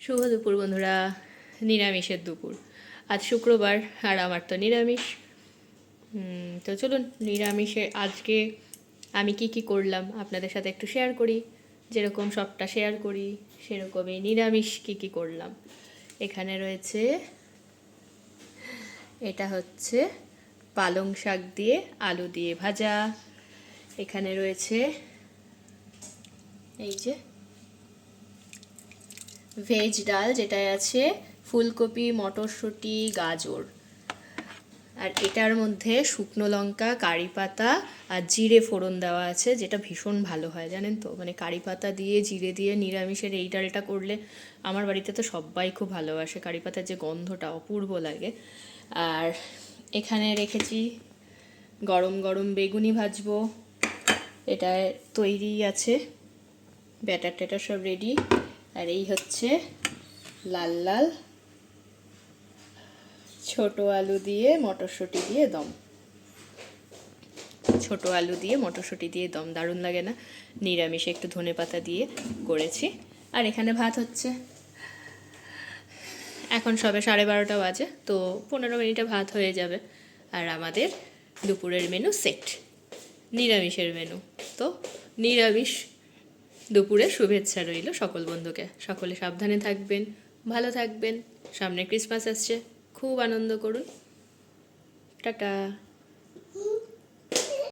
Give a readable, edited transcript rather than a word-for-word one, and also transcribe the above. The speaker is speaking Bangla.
শুভ দুপুর বন্ধুরা। নিরামিষের দুপুর, আজ শুক্রবার আর আমার তো নিরামিষ। তো চলুন নিরামিষে আজকে আমি কি কি করলাম আপনাদের সাথে একটু শেয়ার করি। যেরকম সবটা শেয়ার করি সেরকমই নিরামিষ কি কি করলাম। এখানে রয়েছে, এটা হচ্ছে পালং শাক দিয়ে আলু দিয়ে ভাজা। এখানে রয়েছে এই যে ভেজ ডাল, যেটায় আছে ফুলকপি, মটরশুঁটি, গাজর। আর এটার মধ্যে শুকনো লঙ্কা, কারি পাতা আর জিরে ফোড়ন দেওয়া আছে, যেটা ভীষণ ভালো হয় জানেন তো। মানে কারি পাতা দিয়ে জিরে দিয়ে নিরামিষের এই ডালটা করলে আমার বাড়িতে তো সবাই খুব ভালোবাসে। কারি পাতার যে গন্ধটা অপূর্ব লাগে। আর এখানে রেখেছি গরম গরম বেগুনি ভাজবো, এটা তৈরি আছে, ব্যাটার ট্যাটার সব রেডি। আর এই হচ্ছে লাল লাল ছোট আলু দিয়ে মটরশুঁটি দিয়ে দম। ছোট আলু দিয়ে মটরশুঁটি দিয়ে দম দারুণ লাগে না? নিরামিষে একটু ধনেপাতা দিয়ে করেছি। আর এখানে ভাত হচ্ছে, এখন সবে 12:30 বাজে, তো 15 মিনিটে ভাত হয়ে যাবে। আর আমাদের দুপুরের মেনু সেট, নিরামিষের মেনু। তো নিরামিষ দুপুরে শুভেচ্ছা রইল সকল বন্ধুকে। সকলে সাবধানে থাকবেন, ভালো থাকবেন। সামনে ক্রিসমাস আসছে, খুব আনন্দ করুন। টাটা।